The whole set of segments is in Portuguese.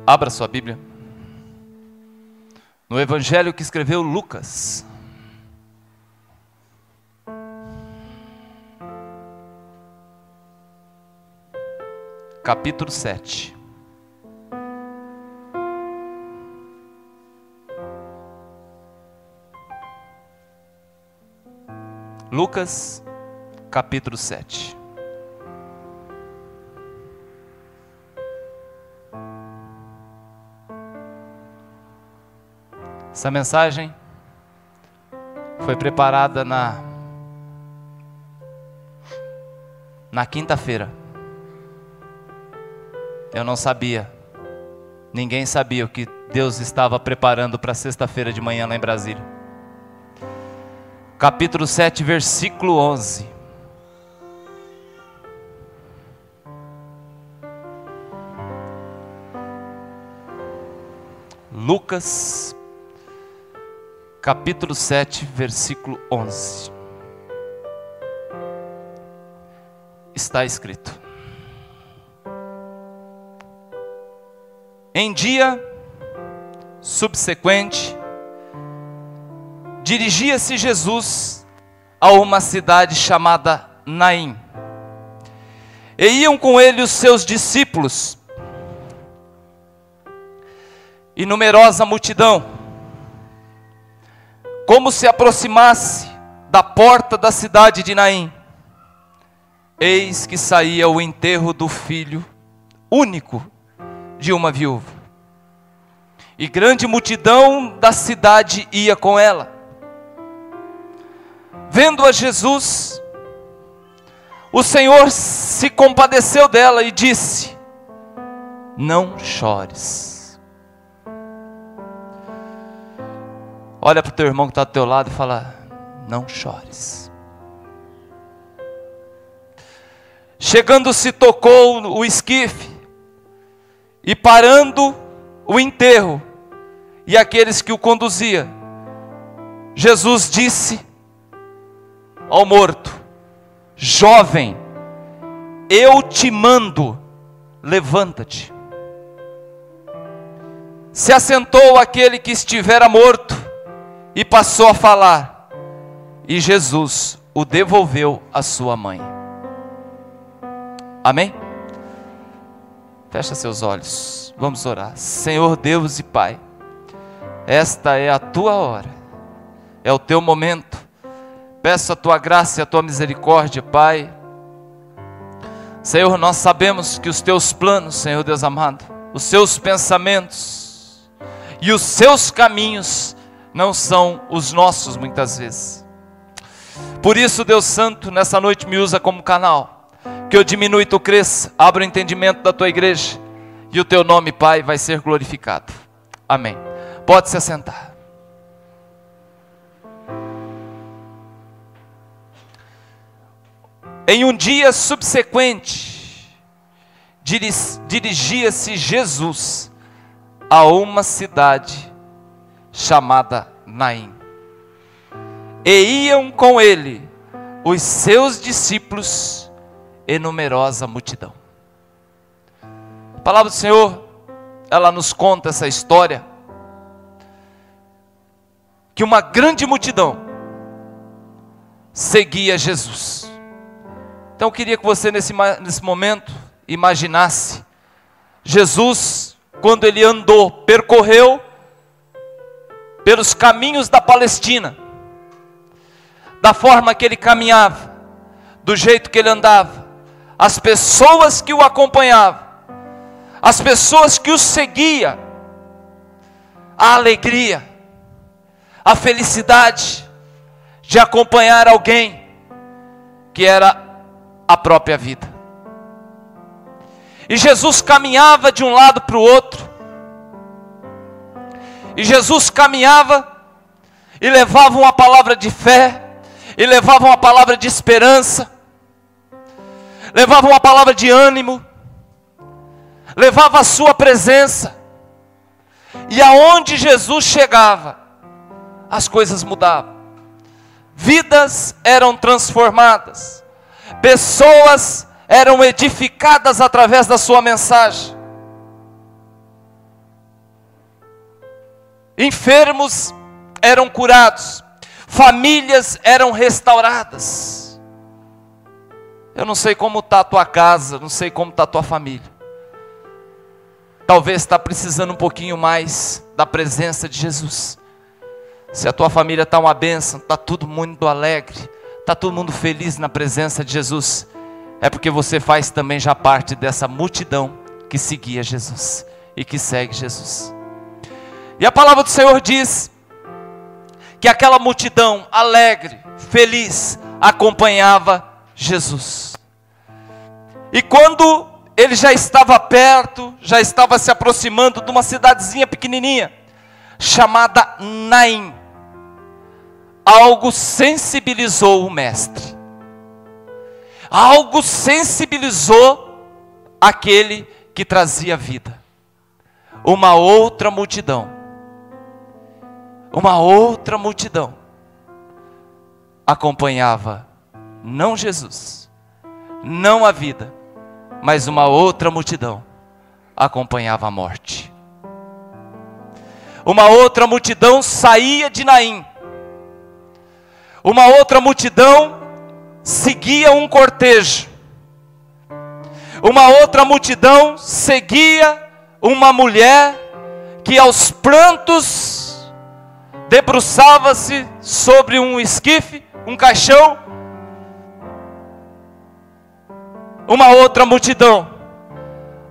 Abra sua Bíblia no Evangelho que escreveu Lucas. Capítulo 7. Lucas, capítulo 7. Essa mensagem foi preparada na quinta-feira. Eu não sabia, ninguém sabia o que Deus estava preparando para sexta-feira de manhã lá em Brasília. Capítulo 7, versículo 11. Lucas, capítulo 7, versículo 11. Está escrito: em dia subsequente, dirigia-se Jesus a uma cidade chamada Naim, e iam com ele os seus discípulos e numerosa multidão. Como se aproximasse da porta da cidade de Naim, eis que saía o enterro do filho único de uma viúva, e grande multidão da cidade ia com ela. Vendo a Jesus, o Senhor se compadeceu dela e disse: não chores. Olha para o teu irmão que está do teu lado e fala: não chores. Chegando-se, tocou o esquife, e parando o enterro e aqueles que o conduziam, Jesus disse ao morto: jovem, eu te mando, levanta-te. Se assentou aquele que estivera morto e passou a falar, e Jesus o devolveu à sua mãe. Amém? Fecha seus olhos, vamos orar. Senhor Deus e Pai, esta é a tua hora, é o teu momento. Peço a tua graça e a tua misericórdia, Pai. Senhor, nós sabemos que os teus planos, Senhor Deus amado, os seus pensamentos e os seus caminhos não são os nossos muitas vezes. Por isso, Deus Santo, nessa noite me usa como canal, que eu diminua e tu cresça, abra o entendimento da tua igreja, e o teu nome, Pai, vai ser glorificado. Amém. Pode se assentar. Em um dia subsequente, dirigia-se Jesus a uma cidade chamada Naim, e iam com ele os seus discípulos e numerosa multidão. A palavra do Senhor, ela nos conta essa história, que uma grande multidão seguia Jesus. Então eu queria que você nesse momento imaginasse Jesus, quando ele andou, percorreu pelos caminhos da Palestina, da forma que ele caminhava, do jeito que ele andava, as pessoas que o acompanhavam, as pessoas que o seguiam, a alegria, a felicidade de acompanhar alguém que era a própria vida. E Jesus caminhava de um lado para o outro, e Jesus caminhava e levava uma palavra de fé, e levava uma palavra de esperança, levava uma palavra de ânimo, levava a sua presença. E aonde Jesus chegava, as coisas mudavam, vidas eram transformadas, pessoas eram edificadas através da sua mensagem. enfermos eram curados, famílias eram restauradas. Eu não sei como está a tua casa, não sei como está a tua família. Talvez está precisando um pouquinho mais da presença de Jesus. Se a tua família está uma bênção, está todo mundo alegre, está todo mundo feliz na presença de Jesus, é porque você faz também já parte dessa multidão que seguia Jesus e que segue Jesus. E a palavra do Senhor diz que aquela multidão alegre, feliz, acompanhava Jesus. E quando ele já estava perto, já estava se aproximando de uma cidadezinha pequenininha, chamada Naim, algo sensibilizou o mestre. Algo sensibilizou aquele que trazia vida. Uma outra multidão acompanhava não Jesus, não a vida, mas uma outra multidão acompanhava a morte. Uma outra multidão saía de Naim. Uma outra multidão seguia um cortejo. Uma outra multidão seguia uma mulher que aos prantos debruçava-se sobre um esquife, um caixão. Uma outra multidão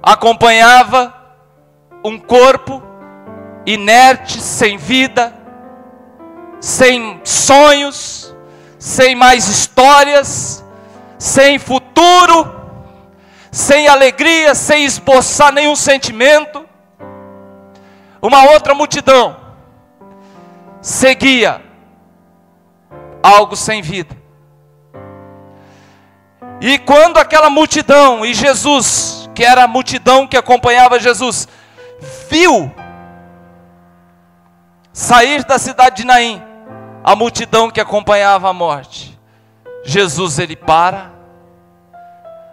acompanhava um corpo inerte, sem vida, sem sonhos, sem mais histórias, sem futuro, sem alegria, sem esboçar nenhum sentimento. Uma outra multidão seguia algo sem vida. E quando aquela multidão, e Jesus, que era a multidão que acompanhava Jesus, viu sair da cidade de Naim a multidão que acompanhava a morte, Jesus ele para,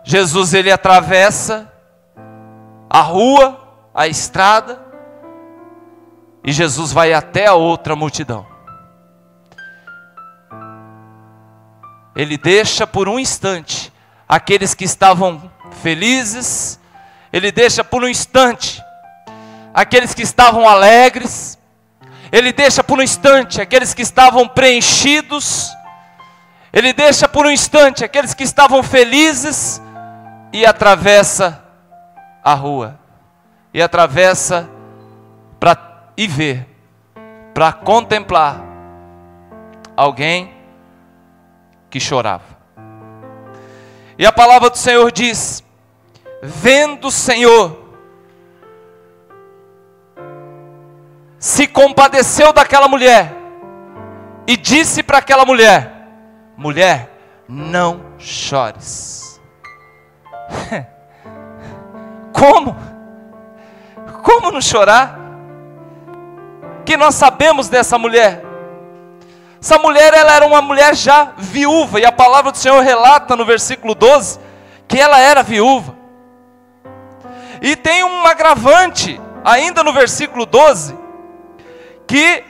Jesus ele atravessa a rua, a estrada, e Jesus vai até a outra multidão. Ele deixa por um instante aqueles que estavam felizes, ele deixa por um instante aqueles que estavam alegres, ele deixa por um instante aqueles que estavam preenchidos, ele deixa por um instante aqueles que estavam felizes, e atravessa a rua, e atravessa para ir ver, para contemplar alguém que chorava. E a palavra do Senhor diz: vendo o Senhor, se compadeceu daquela mulher, e disse para aquela mulher: mulher, não chores. Como não chorar? Que nós sabemos dessa mulher. Essa mulher, ela era uma mulher já viúva, e a palavra do Senhor relata no versículo 12, que ela era viúva. E tem um agravante, ainda no versículo 12, que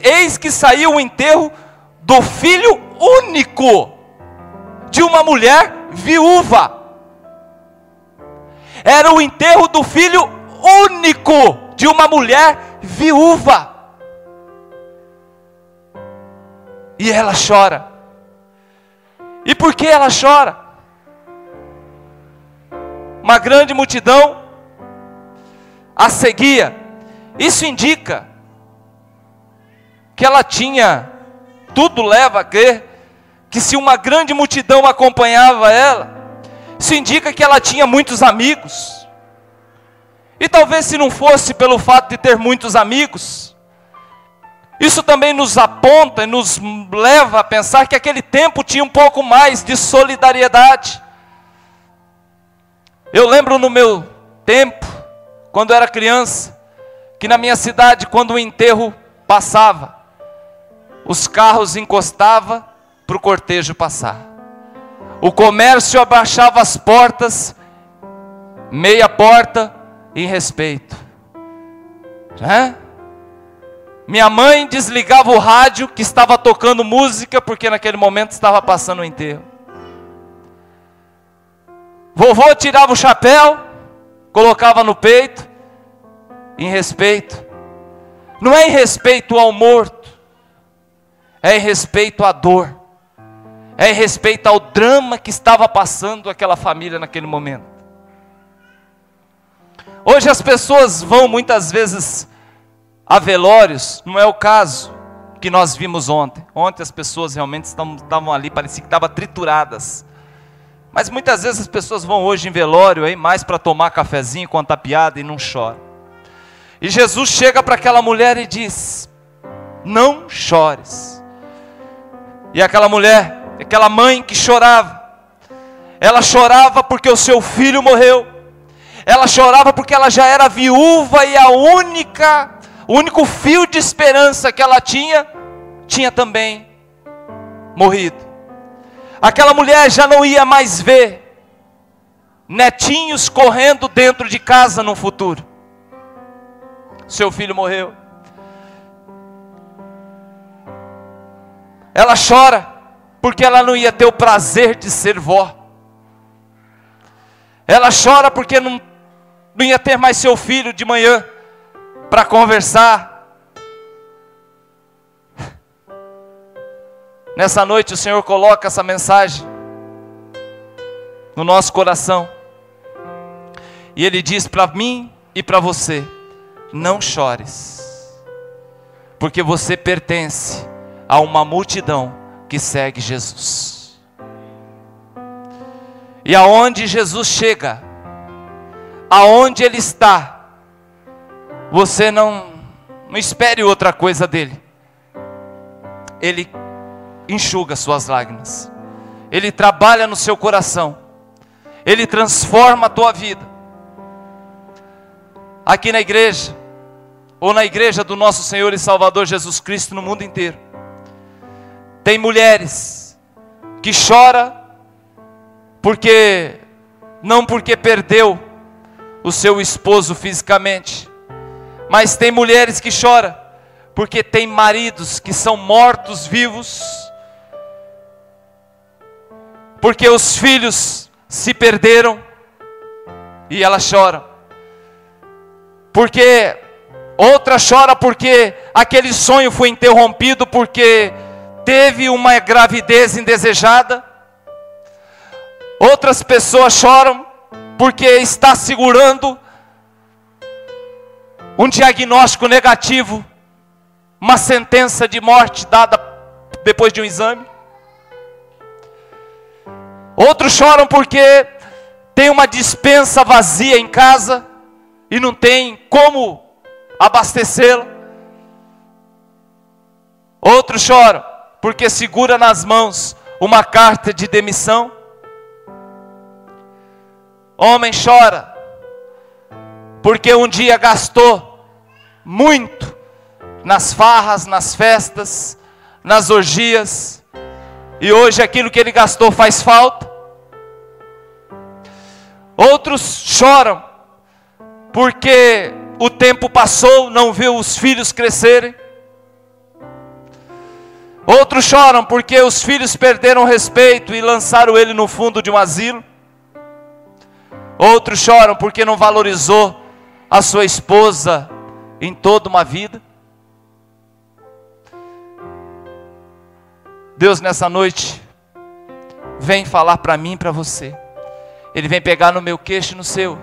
eis que saiu o enterro do filho único, de uma mulher viúva. Era o enterro do filho único, de uma mulher viúva. E ela chora. E por que ela chora? Uma grande multidão a seguia. Isso indica que ela tinha, tudo leva a crer, que se uma grande multidão acompanhava ela, isso indica que ela tinha muitos amigos. E talvez se não fosse pelo fato de ter muitos amigos, isso também nos aponta e nos leva a pensar que aquele tempo tinha um pouco mais de solidariedade. Eu lembro no meu tempo, quando eu era criança, que na minha cidade, quando o enterro passava, os carros encostavam para o cortejo passar. O comércio abaixava as portas, meia porta, em respeito. Né? Minha mãe desligava o rádio que estava tocando música, porque naquele momento estava passando o enterro. Vovô tirava o chapéu, colocava no peito, em respeito. Não é em respeito ao morto, é em respeito à dor, é em respeito ao drama que estava passando aquela família naquele momento. Hoje as pessoas vão muitas vezes a velórios, não é o caso que nós vimos ontem. Ontem as pessoas realmente estavam ali, parecia que estavam trituradas. Mas muitas vezes as pessoas vão hoje em velório aí mais para tomar cafezinho, contar piada e não choram. E Jesus chega para aquela mulher e diz: não chores. E aquela mulher, aquela mãe que chorava, ela chorava porque o seu filho morreu. Ela chorava porque ela já era viúva e o único fio de esperança que ela tinha também morrido. Aquela mulher já não ia mais ver netinhos correndo dentro de casa no futuro. Seu filho morreu. Ela chora porque ela não ia ter o prazer de ser vó. Ela chora porque não ia ter mais seu filho de manhã para conversar. Nessa noite o Senhor coloca essa mensagem no nosso coração. E Ele diz para mim e para você: não chores, porque você pertence a uma multidão que segue Jesus. E aonde Jesus chega, aonde Ele está, você não espere outra coisa dEle. Ele enxuga suas lágrimas, Ele trabalha no seu coração, Ele transforma a tua vida. Aqui na igreja, ou na igreja do nosso Senhor e Salvador Jesus Cristo no mundo inteiro, tem mulheres que choram não porque perdeu o seu esposo fisicamente, mas tem mulheres que choram porque tem maridos que são mortos vivos, porque os filhos se perderam e elas choram. Porque outra chora porque aquele sonho foi interrompido porque teve uma gravidez indesejada. Outras pessoas choram porque está segurando um diagnóstico negativo, uma sentença de morte dada depois de um exame. Outros choram porque tem uma despensa vazia em casa e não tem como abastecê-la. Outros choram porque segura nas mãos uma carta de demissão. Homem chora porque um dia gastou muito nas farras, nas festas, nas orgias, e hoje aquilo que ele gastou faz falta. Outros choram porque o tempo passou, não viu os filhos crescerem. Outros choram porque os filhos perderam respeito e lançaram ele no fundo de um asilo. Outros choram porque não valorizou a sua esposa em toda uma vida. Deus nessa noite vem falar para mim e para você. Ele vem pegar no meu queixo e no seu,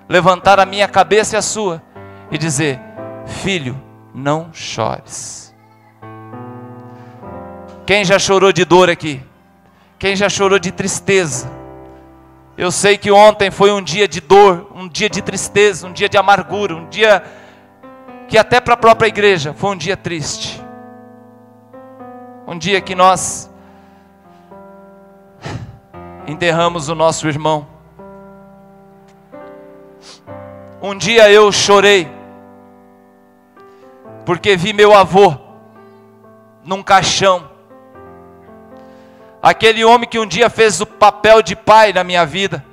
levantar a minha cabeça e a sua e dizer: filho, não chores. Quem já chorou de dor aqui? Quem já chorou de tristeza? Eu sei que ontem foi um dia de dor, um dia de tristeza, um dia de amargura, um dia que até para a própria igreja foi um dia triste. Um dia que nós enterramos o nosso irmão. Um dia eu chorei porque vi meu avô num caixão. Aquele homem que um dia fez o papel de pai na minha vida.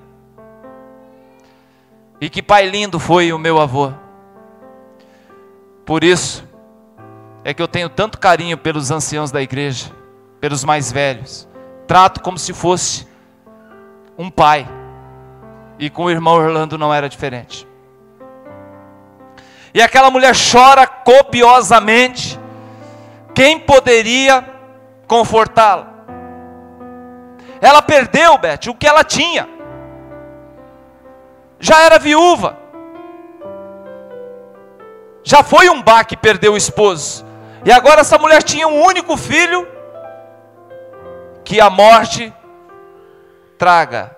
E que pai lindo foi o meu avô. Por isso, é que eu tenho tanto carinho pelos anciãos da igreja, pelos mais velhos. Trato como se fosse um pai. E com o irmão Orlando não era diferente. E aquela mulher chora copiosamente. Quem poderia confortá-la? Ela perdeu, Beth, o que ela tinha. Já era viúva. Já foi um baque perder o esposo. E agora essa mulher tinha um único filho que a morte traga,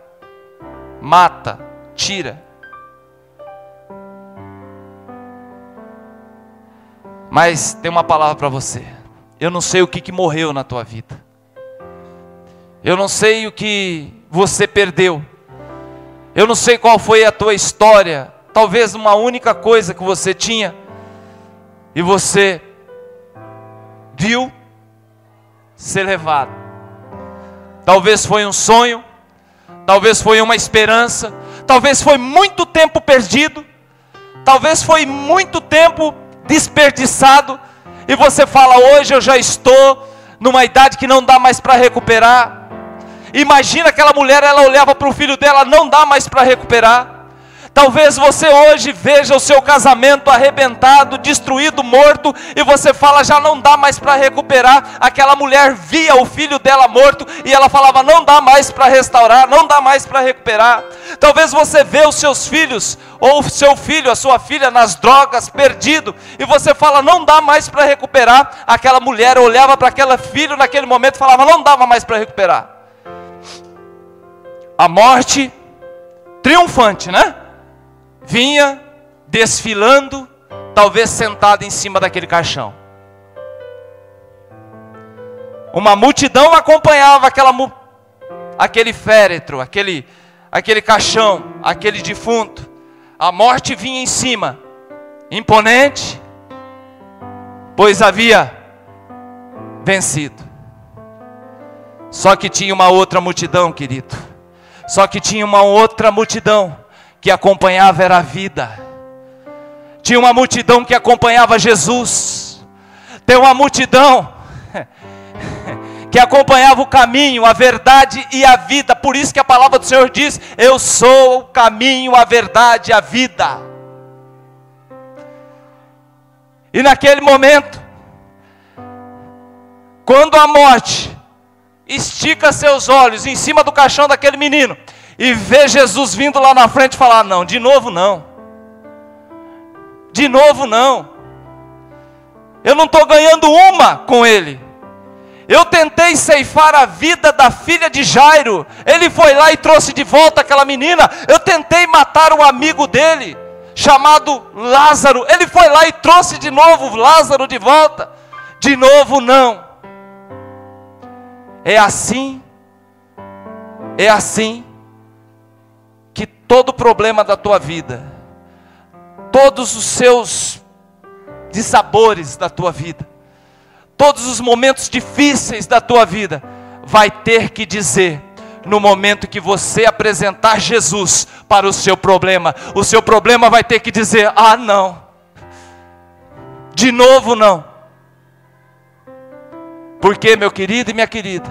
mata, tira. Mas tem uma palavra para você. Eu não sei o que morreu na tua vida. Eu não sei o que você perdeu. Eu não sei qual foi a tua história. Talvez uma única coisa que você tinha e você viu ser levado. Talvez foi um sonho, talvez foi uma esperança, talvez foi muito tempo perdido, talvez foi muito tempo desperdiçado, e você fala: hoje eu já estou numa idade que não dá mais para recuperar. Imagina aquela mulher, ela olhava para o filho dela, não dá mais para recuperar. Talvez você hoje veja o seu casamento arrebentado, destruído, morto, e você fala: já não dá mais para recuperar. Aquela mulher via o filho dela morto, e ela falava: não dá mais para restaurar, não dá mais para recuperar. Talvez você vê os seus filhos, ou o seu filho, a sua filha nas drogas, perdido, e você fala: não dá mais para recuperar. Aquela mulher olhava para aquele filho naquele momento e falava: não dava mais para recuperar. A morte triunfante, né? Vinha desfilando, talvez sentada em cima daquele caixão. Uma multidão acompanhava aquele féretro, aquele caixão, aquele defunto. A morte vinha em cima, imponente, pois havia vencido. Só que tinha uma outra multidão, querido. Só que tinha uma outra multidão que acompanhava, era a vida. Tinha uma multidão que acompanhava Jesus. Tem uma multidão que acompanhava o caminho, a verdade e a vida. Por isso que a palavra do Senhor diz: eu sou o caminho, a verdade e a vida. E naquele momento, quando a morte estica seus olhos em cima do caixão daquele menino e vê Jesus vindo lá na frente, falar: não, de novo não. De novo não. Eu não estou ganhando uma com ele. Eu tentei ceifar a vida da filha de Jairo. Ele foi lá e trouxe de volta aquela menina. Eu tentei matar um amigo dele, chamado Lázaro. Ele foi lá e trouxe de novo Lázaro de volta. De novo não. É assim que todo problema da tua vida, todos os seus dissabores da tua vida, todos os momentos difíceis da tua vida, vai ter que dizer, no momento que você apresentar Jesus para o seu problema vai ter que dizer: ah, não, de novo não. Porque, meu querido e minha querida,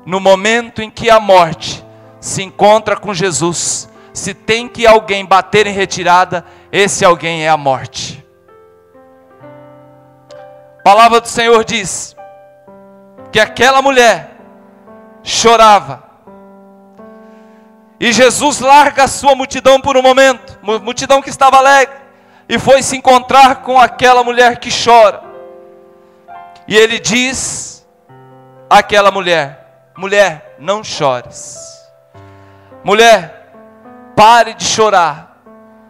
no momento em que a morte se encontra com Jesus, se tem que alguém bater em retirada, esse alguém é a morte. A palavra do Senhor diz que aquela mulher chorava, e Jesus larga a sua multidão por um momento, multidão que estava alegre, e foi se encontrar com aquela mulher que chora. E ele diz àquela mulher: mulher, não chores. Mulher, pare de chorar,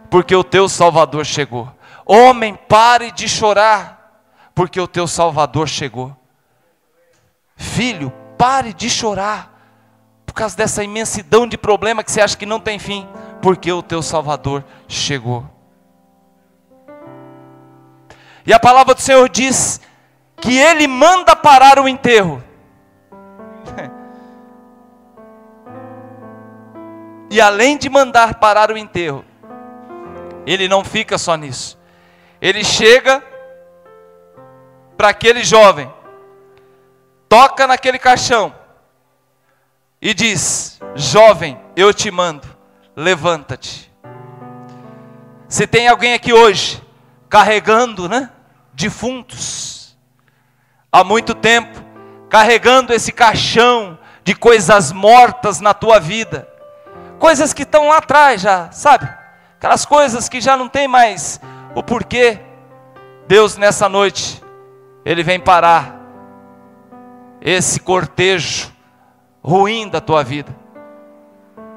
porque o teu Salvador chegou. Homem, pare de chorar, porque o teu Salvador chegou. Filho, pare de chorar, por causa dessa imensidão de problema que você acha que não tem fim, porque o teu Salvador chegou. E a palavra do Senhor diz que Ele manda parar o enterro. E além de mandar parar o enterro, Ele não fica só nisso. Ele chega para aquele jovem, toca naquele caixão e diz: jovem, eu te mando, levanta-te. Se tem alguém aqui hoje carregando, defuntos, há muito tempo, carregando esse caixão de coisas mortas na tua vida, coisas que estão lá atrás já, sabe? Aquelas coisas que já não tem mais o porquê. Deus nessa noite, Ele vem parar esse cortejo ruim da tua vida.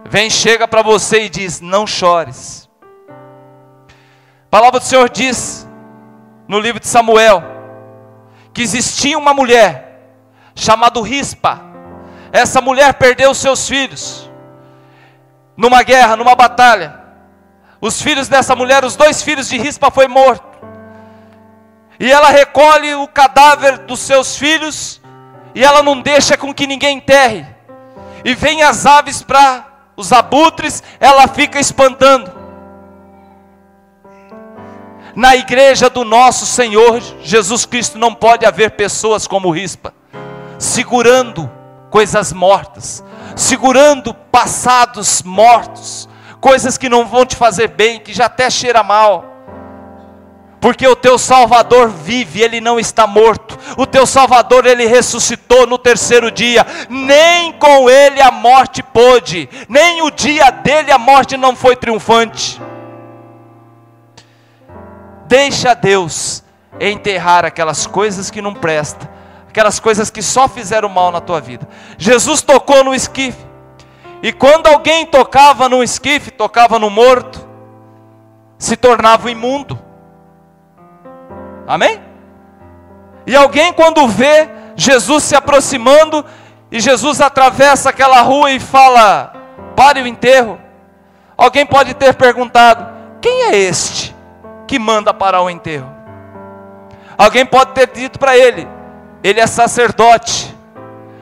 Vem, chega para você e diz: não chores. A palavra do Senhor diz, no livro de Samuel, que existia uma mulher, chamada Rispa. Essa mulher perdeu seus filhos, numa guerra, numa batalha. Os filhos dessa mulher, os 2 filhos de Rispa foi morto. E ela recolhe o cadáver dos seus filhos, e ela não deixa com que ninguém enterre. E vem as aves para os abutres, ela fica espantando. Na igreja do nosso Senhor Jesus Cristo não pode haver pessoas como Rispa, segurando coisas mortas, segurando passados mortos, coisas que não vão te fazer bem, que já até cheira mal. Porque o teu Salvador vive, Ele não está morto. O teu Salvador, Ele ressuscitou no 3º dia. Nem com Ele a morte pôde, nem o dia dele a morte não foi triunfante. Deixa Deus enterrar aquelas coisas que não prestam, aquelas coisas que só fizeram mal na tua vida. Jesus tocou no esquife, e quando alguém tocava no esquife, tocava no morto, se tornava imundo. Amém? E alguém, quando vê Jesus se aproximando, e Jesus atravessa aquela rua e fala: pare o enterro. Alguém pode ter perguntado: quem é este que manda parar o enterro? Alguém pode ter dito para ele: ele é sacerdote.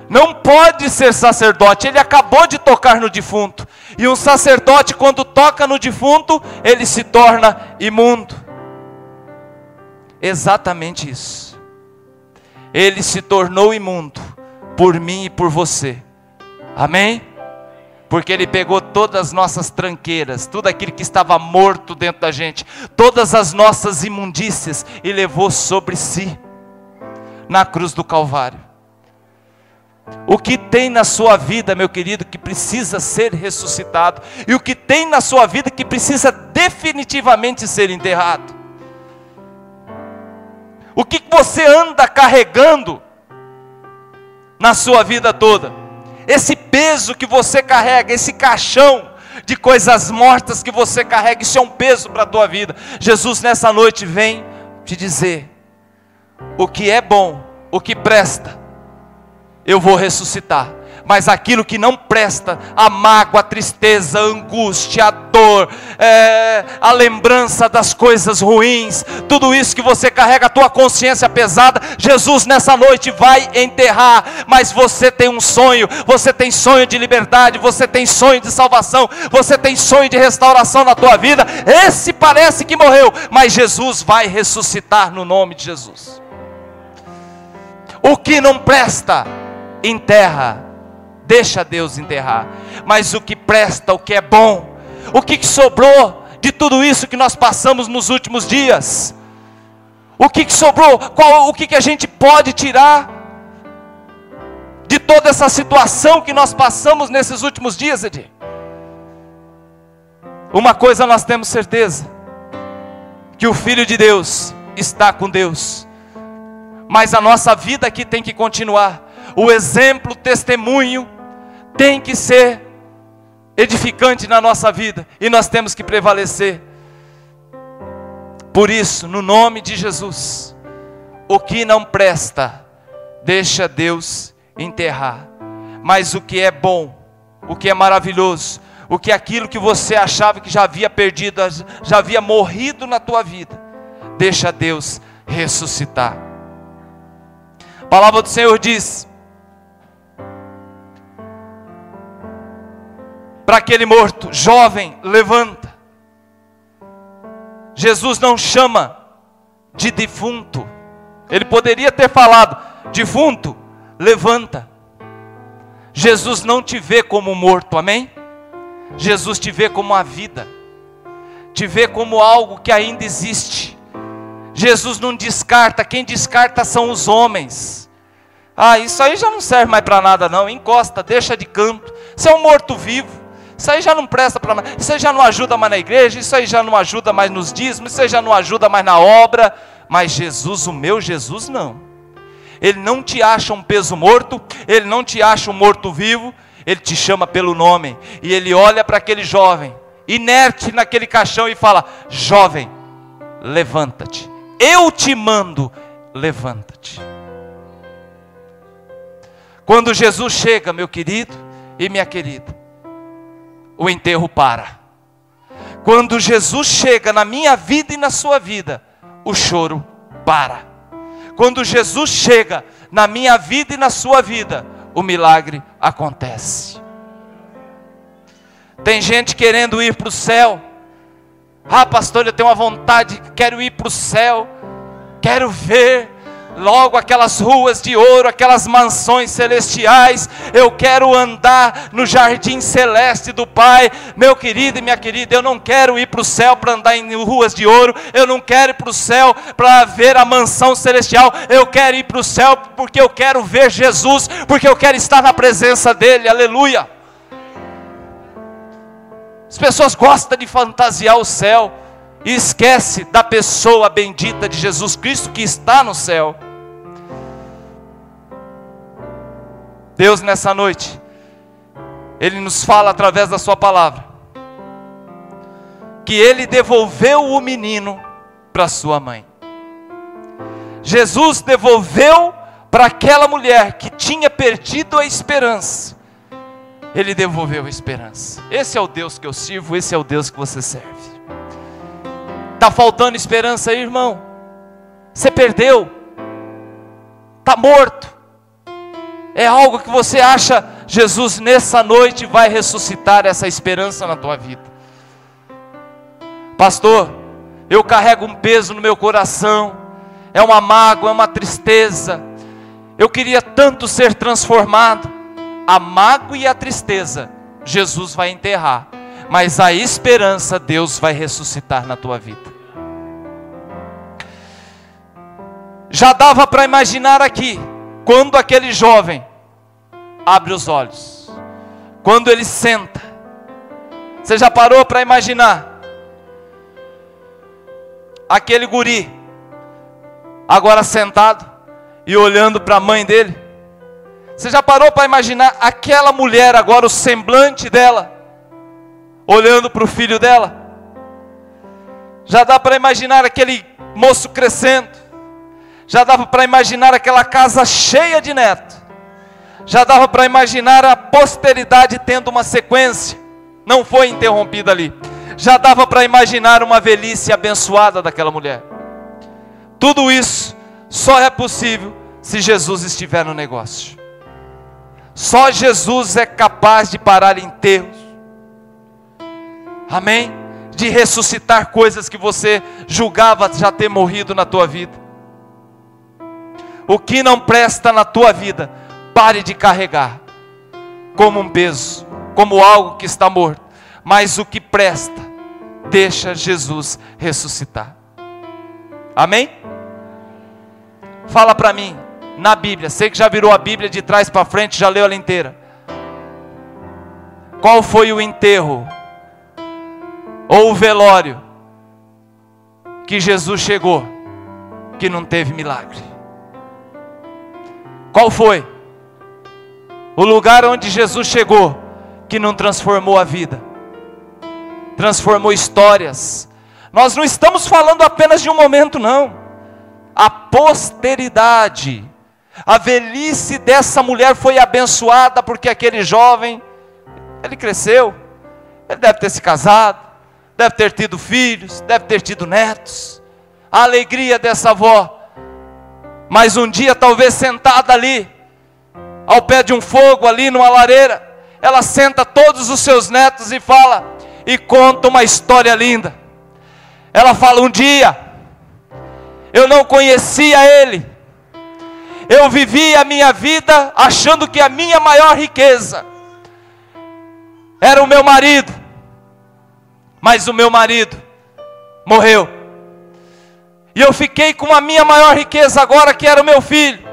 Não pode ser sacerdote, ele acabou de tocar no defunto. E um sacerdote, quando toca no defunto, ele se torna imundo. Exatamente isso. Ele se tornou imundo por mim e por você. Amém? Porque Ele pegou todas as nossas tranqueiras, tudo aquilo que estava morto dentro da gente, todas as nossas imundícias, e levou sobre si, na cruz do Calvário. O que tem na sua vida, meu querido, que precisa ser ressuscitado, e o que tem na sua vida que precisa definitivamente ser enterrado? O que você anda carregando na sua vida toda? Esse peso que você carrega, esse caixão de coisas mortas que você carrega, isso é um peso para a tua vida. Jesus nessa noite vem te dizer: o que é bom, o que presta, eu vou ressuscitar. Mas aquilo que não presta, a mágoa, a tristeza, a angústia, a dor, a lembrança das coisas ruins, tudo isso que você carrega, a tua consciência pesada, Jesus nessa noite vai enterrar. Mas você tem um sonho, você tem sonho de liberdade, você tem sonho de salvação, você tem sonho de restauração na tua vida. Esse parece que morreu, mas Jesus vai ressuscitar no nome de Jesus. O que não presta, enterra. Deixa Deus enterrar. Mas o que presta, o que é bom, o que sobrou de tudo isso que nós passamos nos últimos dias? O que sobrou? O que a gente pode tirar de toda essa situação que nós passamos nesses últimos dias, Edir? Uma coisa nós temos certeza: que o Filho de Deus está com Deus. Mas a nossa vida aqui tem que continuar. O exemplo, o testemunho tem que ser edificante na nossa vida, e nós temos que prevalecer. Por isso, no nome de Jesus, o que não presta, deixa Deus enterrar. Mas o que é bom, o que é maravilhoso, o que é aquilo que você achava que já havia perdido, já havia morrido na tua vida, deixa Deus ressuscitar. A palavra do Senhor diz: para aquele morto: jovem, levanta. Jesus não chama de defunto Ele poderia ter falado: defunto, levanta. Jesus não te vê como morto, amém? Jesus te vê como a vida, te vê como algo que ainda existe. Jesus não descarta, quem descarta são os homens. Isso aí já não serve mais para nada não, encosta, deixa de canto. Isso é um morto-vivo, isso aí já não presta para nada, isso aí já não ajuda mais na igreja, isso aí já não ajuda mais nos dízimos, isso aí já não ajuda mais na obra. Mas Jesus, o meu Jesus, não. Ele não te acha um peso morto, Ele não te acha um morto-vivo, Ele te chama pelo nome. E Ele olha para aquele jovem, inerte naquele caixão, e fala: jovem, levanta-te, eu te mando, levanta-te. Quando Jesus chega, meu querido e minha querida, o enterro para. Quando Jesus chega na minha vida e na sua vida, o choro para. Quando Jesus chega na minha vida e na sua vida, o milagre acontece. Tem gente querendo ir para o céu. Pastor, eu tenho uma vontade, quero ir para o céu, quero ver logo aquelas ruas de ouro, aquelas mansões celestiais, eu quero andar no jardim celeste do Pai. Meu querido e minha querida, eu não quero ir para o céu para andar em ruas de ouro, eu não quero ir para o céu para ver a mansão celestial, eu quero ir para o céu porque eu quero ver Jesus, porque eu quero estar na presença dEle, aleluia. As pessoas gostam de fantasiar o céu e esquece da pessoa bendita de Jesus Cristo que está no céu. Deus, nessa noite, Ele nos fala através da sua palavra, que Ele devolveu o menino para sua mãe. Jesus devolveu para aquela mulher que tinha perdido a esperança. Ele devolveu a esperança. Esse é o Deus que eu sirvo, esse é o Deus que você serve. Está faltando esperança aí, irmão? Você perdeu, está morto. É algo que você acha, Jesus nessa noite vai ressuscitar essa esperança na tua vida. Pastor, eu carrego um peso no meu coração, é uma mágoa, é uma tristeza, eu queria tanto ser transformado. A mágoa e a tristeza, Jesus vai enterrar, mas a esperança Deus vai ressuscitar na tua vida. Já dava para imaginar aqui, quando aquele jovem abre os olhos, quando ele senta, você já parou para imaginar? Aquele guri, agora sentado e olhando para a mãe dele. Você já parou para imaginar aquela mulher agora, o semblante dela, olhando para o filho dela? Já dá para imaginar aquele moço crescendo, já dava para imaginar aquela casa cheia de netos, já dava para imaginar a posteridade tendo uma sequência, não foi interrompida ali, já dava para imaginar uma velhice abençoada daquela mulher. Tudo isso só é possível se Jesus estiver no negócio. Só Jesus é capaz de parar enterros, amém? De ressuscitar coisas que você julgava já ter morrido na tua vida. O que não presta na tua vida, pare de carregar como um peso, como algo que está morto. Mas o que presta, deixa Jesus ressuscitar. Amém? Fala para mim, na Bíblia, sei que já virou a Bíblia de trás para frente, já leu ela inteira. Qual foi o enterro ou o velório que Jesus chegou que não teve milagre? Qual foi o lugar onde Jesus chegou que não transformou a vida, transformou histórias? Nós não estamos falando apenas de um momento, não. A posteridade, a velhice dessa mulher foi abençoada, porque aquele jovem, ele cresceu, ele deve ter se casado, deve ter tido filhos, deve ter tido netos. A alegria dessa avó. Mas um dia, talvez sentada ali, ao pé de um fogo, ali numa lareira, ela senta todos os seus netos e fala, e conta uma história linda. Ela fala, um dia, eu não conhecia ele, eu vivi a minha vida achando que a minha maior riqueza era o meu marido, mas o meu marido morreu, e eu fiquei com a minha maior riqueza agora, que era o meu filho.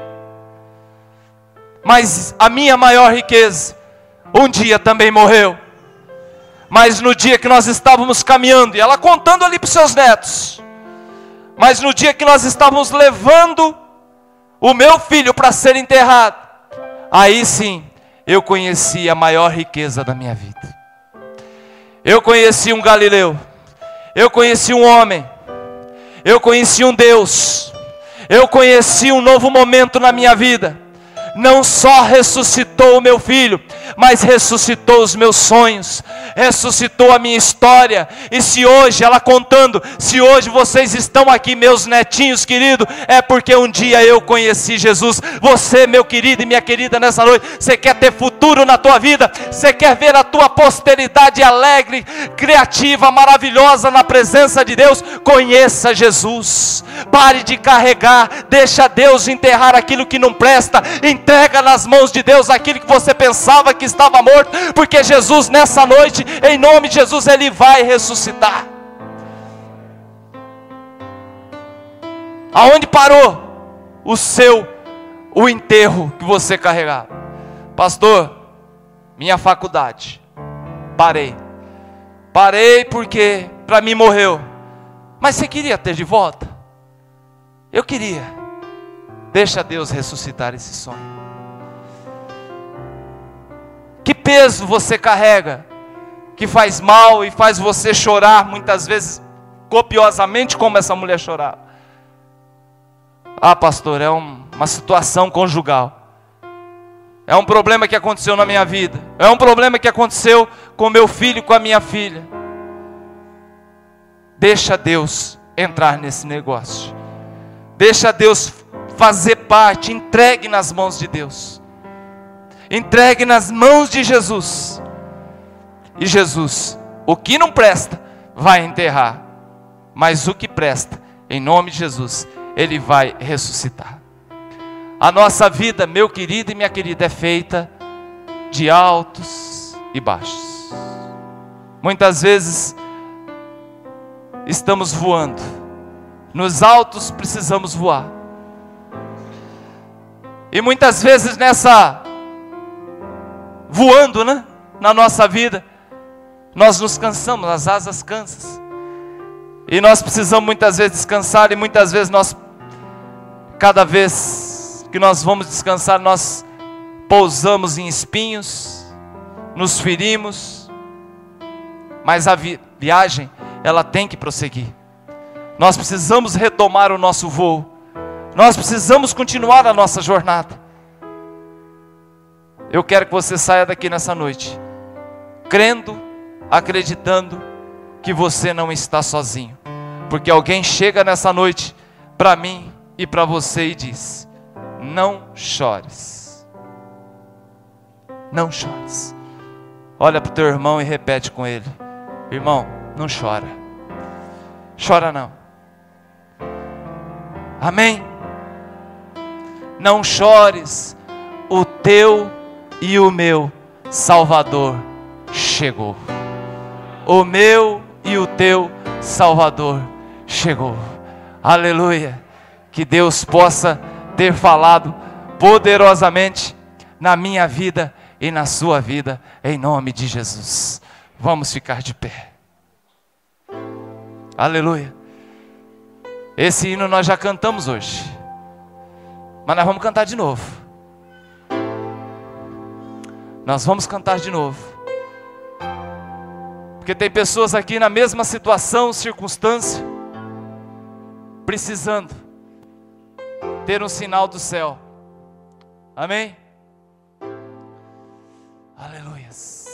Mas a minha maior riqueza um dia também morreu. Mas no dia que nós estávamos caminhando, e ela contando ali para os seus netos, mas no dia que nós estávamos levando o meu filho para ser enterrado, aí sim eu conheci a maior riqueza da minha vida. Eu conheci um Galileu, eu conheci um homem, eu conheci um Deus, eu conheci um novo momento na minha vida. Não só ressuscitou o meu filho, mas ressuscitou os meus sonhos, ressuscitou a minha história. E se hoje, ela contando, se hoje vocês estão aqui, meus netinhos queridos, é porque um dia eu conheci Jesus. Você, meu querido e minha querida, nessa noite, você quer ter futuro na tua vida, você quer ver a tua posteridade alegre, criativa, maravilhosa na presença de Deus, conheça Jesus. Pare de carregar, deixa Deus enterrar aquilo que não presta, entrega nas mãos de Deus aquilo que você pensava que estava morto, porque Jesus nessa noite, em nome de Jesus, Ele vai ressuscitar. Aonde parou o enterro que você carregava? Pastor, minha faculdade, parei porque para mim morreu. Mas você queria ter de volta? Eu queria. Deixa Deus ressuscitar esse sonho. Que peso você carrega, que faz mal e faz você chorar, muitas vezes copiosamente, como essa mulher chorava? Ah, pastor, é uma situação conjugal, é um problema que aconteceu na minha vida, é um problema que aconteceu com meu filho, com a minha filha. Deixa Deus entrar nesse negócio, deixa Deus fazer parte, entregue nas mãos de Deus, entregue nas mãos de Jesus. E Jesus, o que não presta, vai enterrar, mas o que presta, em nome de Jesus, Ele vai ressuscitar. A nossa vida, meu querido e minha querida, é feita de altos e baixos. Muitas vezes estamos voando, nos altos precisamos voar, e muitas vezes voando, na nossa vida, nós nos cansamos, as asas cansam, e nós precisamos muitas vezes descansar, e muitas vezes cada vez que nós vamos descansar, nós pousamos em espinhos, nos ferimos, mas a viagem, ela tem que prosseguir. Nós precisamos retomar o nosso voo, nós precisamos continuar a nossa jornada. Eu quero que você saia daqui nessa noite, crendo, acreditando que você não está sozinho, porque alguém chega nessa noite para mim e para você e diz: não chores, não chores. Olha para o teu irmão e repete com ele: irmão, não chora, chora não. Amém? Não chores, o teu e o meu Salvador chegou. O meu e o teu Salvador chegou. Aleluia. Que Deus possa ter falado poderosamente na minha vida e na sua vida, em nome de Jesus. Vamos ficar de pé. Aleluia. Esse hino nós já cantamos hoje, mas nós vamos cantar de novo. Nós vamos cantar de novo, porque tem pessoas aqui na mesma situação, circunstância, precisando ter um sinal do céu. Amém? Aleluias.